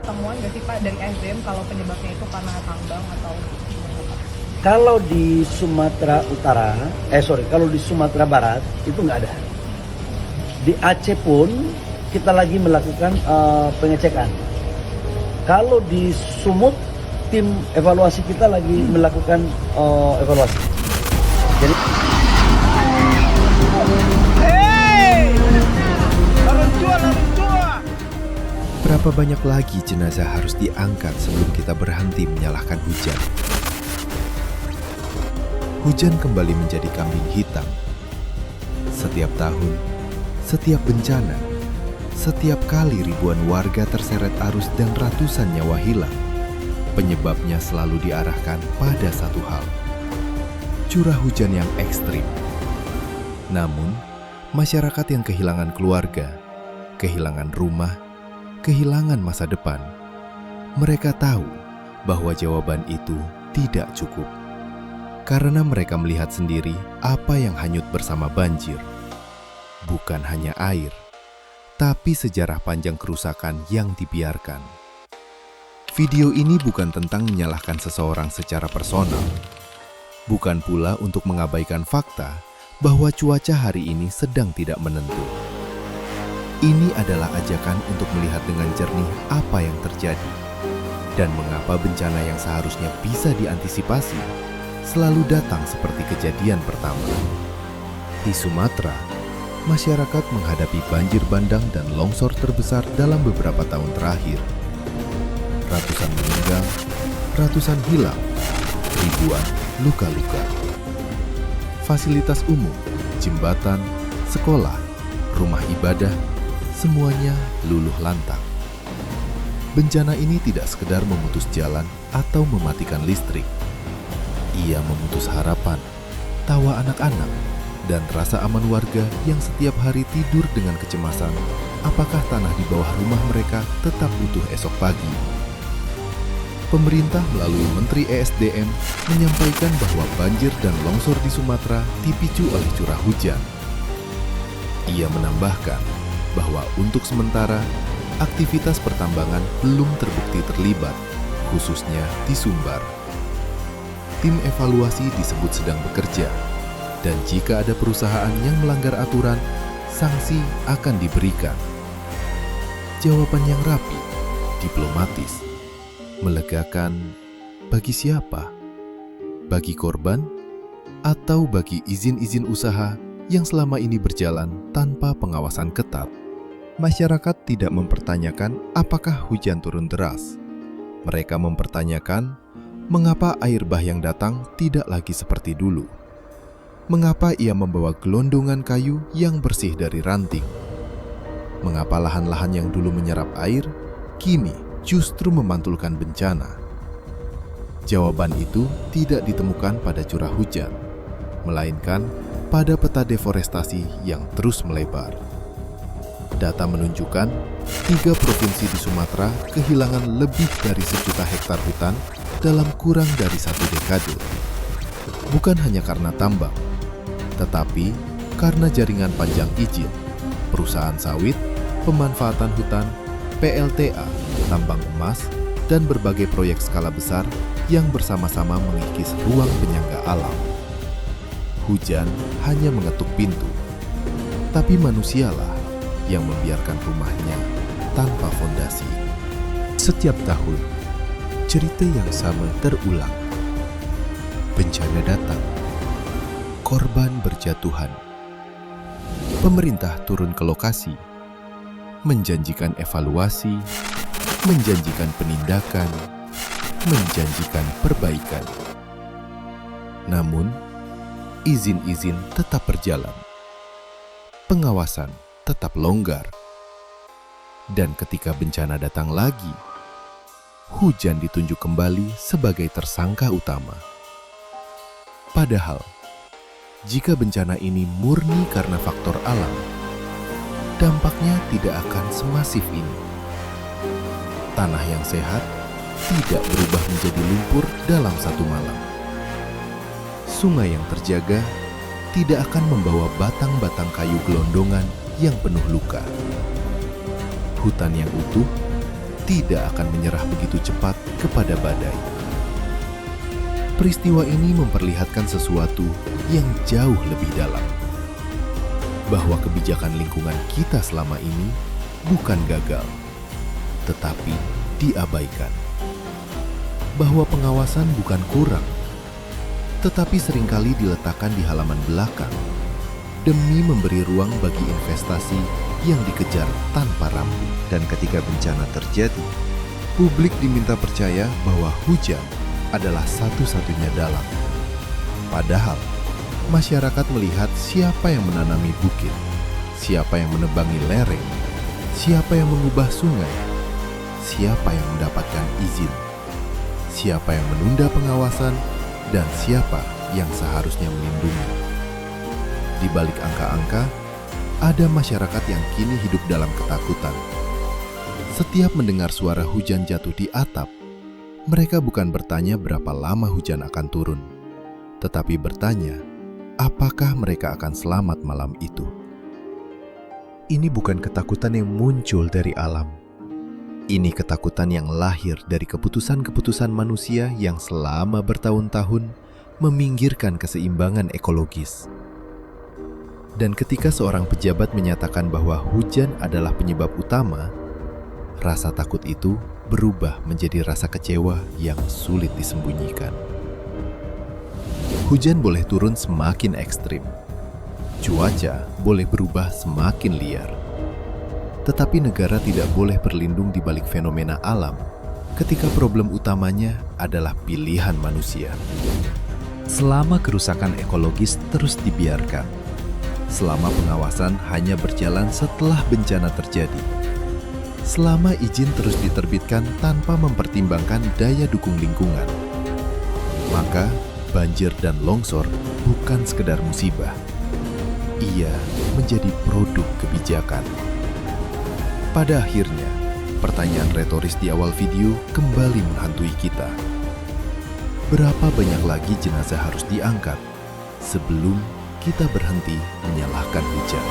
temuan nggak sih Pak dari SDM kalau penyebabnya itu karena tambang atau gimana, Pak? Kalau di Sumatera Utara, kalau di Sumatera Barat itu nggak ada. Di Aceh pun kita lagi melakukan pengecekan. Kalau di Sumut, tim evaluasi kita lagi melakukan evaluasi. Jadi Berapa banyak lagi jenazah harus diangkat sebelum kita berhenti menyalahkan hujan? Hujan kembali menjadi kambing hitam. Setiap tahun, setiap bencana, setiap kali ribuan warga terseret arus dan ratusan nyawa hilang, penyebabnya selalu diarahkan pada satu hal: curah hujan yang ekstrim. Namun, masyarakat yang kehilangan keluarga, kehilangan rumah, kehilangan masa depan, mereka tahu bahwa jawaban itu tidak cukup. Karena mereka melihat sendiri apa yang hanyut bersama banjir. Bukan hanya air, tapi sejarah panjang kerusakan yang dibiarkan. Video ini bukan tentang menyalahkan seseorang secara personal. Bukan pula untuk mengabaikan fakta bahwa cuaca hari ini sedang tidak menentu. Ini adalah ajakan untuk melihat dengan jernih apa yang terjadi dan mengapa bencana yang seharusnya bisa diantisipasi selalu datang seperti kejadian pertama. Di Sumatera, masyarakat menghadapi banjir bandang dan longsor terbesar dalam beberapa tahun terakhir. Ratusan meninggal, ratusan hilang, ribuan luka-luka. Fasilitas umum, jembatan, sekolah, rumah ibadah, semuanya luluh lantang. Bencana ini tidak sekedar memutus jalan atau mematikan listrik. Ia memutus harapan, tawa anak-anak, dan rasa aman warga yang setiap hari tidur dengan kecemasan apakah tanah di bawah rumah mereka tetap utuh esok pagi. Pemerintah melalui Menteri ESDM menyampaikan bahwa banjir dan longsor di Sumatera dipicu oleh curah hujan. Ia menambahkan bahwa untuk sementara, aktivitas pertambangan belum terbukti terlibat, khususnya di Sumbar. Tim evaluasi disebut sedang bekerja, dan jika ada perusahaan yang melanggar aturan, sanksi akan diberikan. Jawaban yang rapi, diplomatis, melegakan bagi siapa? Bagi korban atau bagi izin-izin usaha yang selama ini berjalan tanpa pengawasan ketat? Masyarakat tidak mempertanyakan apakah hujan turun deras. Mereka mempertanyakan mengapa air bah yang datang tidak lagi seperti dulu. Mengapa ia membawa gelondongan kayu yang bersih dari ranting? Mengapa lahan-lahan yang dulu menyerap air, kini justru memantulkan bencana? Jawaban itu tidak ditemukan pada curah hujan, melainkan pada peta deforestasi yang terus melebar. Data menunjukkan 3 provinsi di Sumatera kehilangan lebih dari 1 juta hektar hutan dalam kurang dari 1 dekade. Bukan hanya karena tambang, tetapi karena jaringan panjang izin, perusahaan sawit, pemanfaatan hutan, PLTA, tambang emas, dan berbagai proyek skala besar yang bersama-sama mengikis ruang penyangga alam. Hujan hanya mengetuk pintu, tapi manusialah yang membiarkan rumahnya tanpa fondasi. Setiap tahun, cerita yang sama terulang. Bencana datang, korban berjatuhan. Pemerintah turun ke lokasi, menjanjikan evaluasi, menjanjikan penindakan, menjanjikan perbaikan. Namun, izin-izin tetap berjalan. Pengawasan tetap longgar. Dan ketika bencana datang lagi, hujan ditunjuk kembali sebagai tersangka utama. Padahal, jika bencana ini murni karena faktor alam, dampaknya tidak akan semasif ini. Tanah yang sehat tidak berubah menjadi lumpur dalam satu malam. Sungai yang terjaga tidak akan membawa batang-batang kayu gelondongan yang penuh luka. Hutan yang utuh tidak akan menyerah begitu cepat kepada badai. Peristiwa ini memperlihatkan sesuatu yang jauh lebih dalam, bahwa kebijakan lingkungan kita selama ini bukan gagal, tetapi diabaikan. Bahwa pengawasan bukan kurang, tetapi seringkali diletakkan di halaman belakang demi memberi ruang bagi investasi yang dikejar tanpa rambu. Dan ketika bencana terjadi, publik diminta percaya bahwa hujan adalah satu-satunya dalang. Padahal, masyarakat melihat siapa yang menanami bukit, siapa yang menebangi lereng, siapa yang mengubah sungai, siapa yang mendapatkan izin, siapa yang menunda pengawasan, dan siapa yang seharusnya melindungi. Di balik angka-angka, ada masyarakat yang kini hidup dalam ketakutan. Setiap mendengar suara hujan jatuh di atap, mereka bukan bertanya berapa lama hujan akan turun, tetapi bertanya, apakah mereka akan selamat malam itu. Ini bukan ketakutan yang muncul dari alam. Ini ketakutan yang lahir dari keputusan-keputusan manusia yang selama bertahun-tahun meminggirkan keseimbangan ekologis. Dan ketika seorang pejabat menyatakan bahwa hujan adalah penyebab utama, rasa takut itu berubah menjadi rasa kecewa yang sulit disembunyikan. Hujan boleh turun semakin ekstrim. Cuaca boleh berubah semakin liar. Tetapi negara tidak boleh berlindung di balik fenomena alam ketika problem utamanya adalah pilihan manusia. Selama kerusakan ekologis terus dibiarkan, selama pengawasan hanya berjalan setelah bencana terjadi, selama izin terus diterbitkan tanpa mempertimbangkan daya dukung lingkungan, maka banjir dan longsor bukan sekedar musibah. Ia menjadi produk kebijakan. Pada akhirnya, pertanyaan retoris di awal video kembali menghantui kita. Berapa banyak lagi jenazah harus diangkat sebelum kita berhenti menyalahkan hujan?